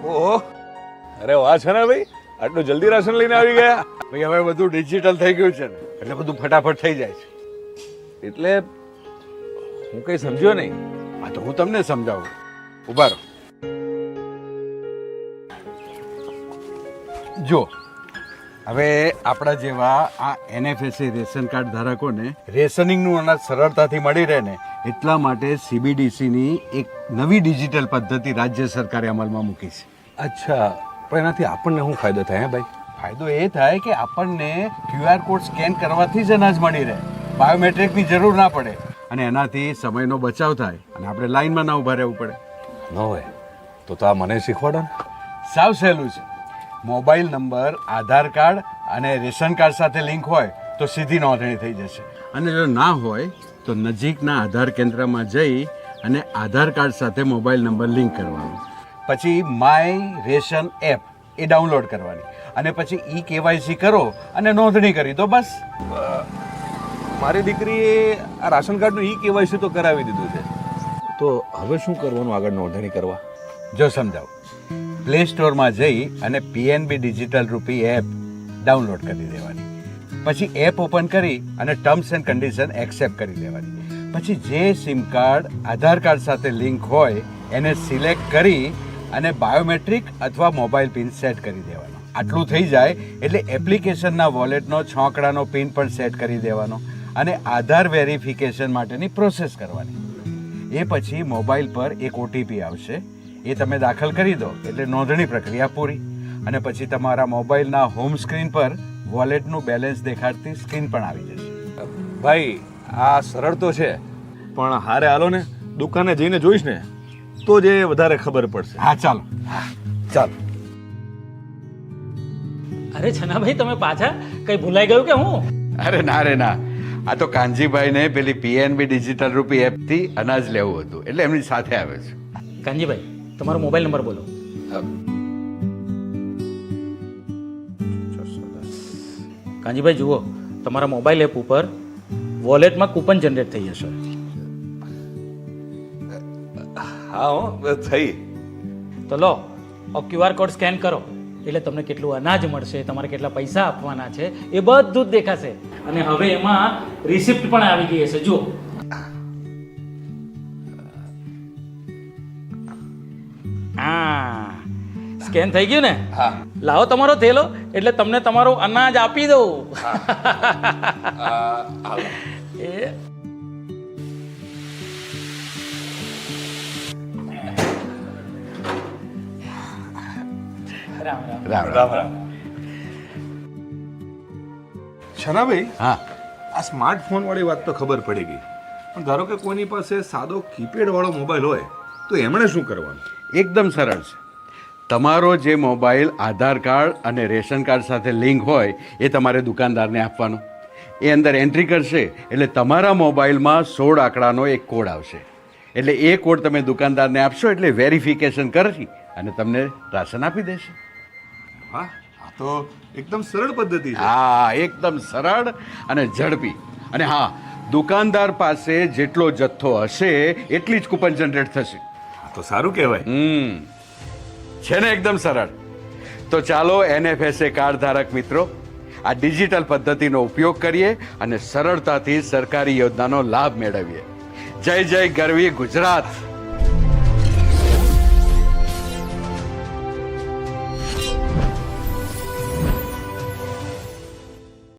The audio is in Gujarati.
ઓહો, અરે વાહ છે ને ભાઈ, આટલું જલ્દી રાશન લઈને આવી ગયા. ભાઈ હવે બધું ડિજિટલ થઈ ગયું છે ને એટલે બધું ફટાફટ થઈ જાય છે. એટલે હું કઈ સમજ્યો નહીં. આ તો હું તમને સમજાવું. ઉભા રહો. જો હવે આપણા જેવા આ NFSA રેશન કાર્ડ ધારકોને રેશનિંગનું અનાજ સરળતાથી મળી રહે ને એટલા માટે CBDCની એક નવી ડિજિટલ પદ્ધતિ રાજ્ય સરકારે અમલમાં મૂકી છે. અચ્છા, પણ એનાથી આપણને શું ફાયદો થાય હે ભાઈ? ફાયદો એ થાય કે આપણને QR કોડ સ્કેન કરવાથી જ અનાજ મળી રહે, બાયોમેટ્રિકની જરૂર ના પડે અને એનાથી સમયનો બચાવ થાય અને આપણે લાઈનમાં ના ઊભા રહેવું પડે. ન હોય તો આ મને શીખવાડો ને. સાવ સહેલું છે. મોબાઈલ નંબર આધાર કાર્ડ અને રેશન કાર્ડ સાથે લિંક હોય તો સીધી નોંધણી થઈ જશે અને જો ના હોય તો નજીકના આધાર કેન્દ્રમાં જઈ અને આધાર કાર્ડ સાથે મોબાઈલ નંબર લિંક કરવાનો, પછી my ration app A download કરવાની અને પછી KYC કરો અને નોંધણી કરી દો બસ. મારી દીકરીએ આ રાશન કાર્ડનું KYC તો કરાવી દીધું છે, તો હવે શું કરવાનું આગળ નોંધણી કરવા? જો સમજાવું. પ્લે સ્ટોરમાં જઈ અને PNB ડિજિટલ રૂપી એપ ડાઉનલોડ કરી દેવાની, પછી એપ ઓપન કરી અને ટર્મ્સ એન્ડ કન્ડિશન એક્સેપ્ટ કરી દેવાની, પછી જે સિમ કાર્ડ આધાર કાર્ડ સાથે લિંક હોય એને સિલેક્ટ કરી અને બાયોમેટ્રિક અથવા મોબાઈલ પિન સેટ કરી દેવાનો. આટલું થઈ જાય એટલે એપ્લિકેશનના વોલેટનો 6 આંકડાનો પિન પણ સેટ કરી દેવાનો અને આધાર વેરિફિકેશન માટેની પ્રોસેસ કરવાની. એ પછી મોબાઈલ પર એક OTP આવશે, એ તમે દાખલ કરી દો એટલે નોંધણી પ્રક્રિયા પૂરી અને પછી તમારા મોબાઈલના હોમ સ્ક્રીન પર વોલેટનું બેલેન્સ દેખાડતી સ્ક્રીન પણ આવી જશે. ભાઈ આ સરળ તો છે, પણ હારે હાલો ને દુકાને જઈને જોઈશ ને તો જ એ વધારે ખબર પડશે. હા ચાલો. ચાલ. અરે છનાભાઈ, તમે પાછા કઈ ભૂલાઈ ગયું કે હું? અરે ના રે ના, આ તો કાનજીભાઈને પેલી PNB ડિજિટલ રૂપી એપથી અનાજ લેવું હતું એટલે એમની સાથે આવે છે. કાનજીભાઈ, તમારો મોબાઈલ નંબર બોલો. કાનજીભાઈ જુઓ, તમારા મોબાઈલ એપ ઉપર વોલેટમાં કૂપન જનરેટ થઈ જશે. હા હો, થઈ. તો લો, QR કોડ સ્કેન કરો એટલે તમને કેટલું અનાજ મળશે, તમારે કેટલા પૈસા આપવાના છે એ બધું જ દેખાશે અને હવે એમાં રિસિપ્ટ પણ આવી ગઈ હશે. જુઓ. હા, સ્કેન થઈ ગયું ને? હા. લાવો તમારો થેલો એટલે તમને તમારું અનાજ આપી દઉં. એ રામ રામ. રામ રામ. છનાભાઈ, હા, આ સ્માર્ટફોન વાળી વાત તો ખબર પડી ગઈ, પણ ધારો કે કોઈની પાસે સાદો કીપેડ વાળો મોબાઈલ હોય તો એમણે શું કરવાનું? એકદમ સરળ છે. તમારો જે મોબાઈલ આધાર કાર્ડ અને રેશન કાર્ડ સાથે લિંક હોય એ તમારે દુકાનદારને આપવાનો. એ અંદર એન્ટ્રી કરશે એટલે તમારા મોબાઈલમાં 16 આંકડાનો એક કોડ આવશે. એટલે એ કોડ તમે દુકાનદારને આપશો એટલે વેરિફિકેશન કરી અને તમને રાશન આપી દેશે. હા, આ તો એકદમ સરળ પદ્ધતિ છે. હા, એકદમ સરળ અને ઝડપી. અને હા, દુકાનદાર પાસે જેટલો જથ્થો હશે એટલી જ કૂપન જનરેટ થશે. આ તો સારું કહેવાય. છે ને એકદમ સરળ. તો ચાલો NFSA કાર્ડ ધારક મિત્રો આ ડિજિટલ પદ્ધતિનો ઉપયોગ કરીએ અને સરળતાથી સરકારી યોજનાનો લાભ મેળવીએ. જય જય ગરવી ગુજરાત.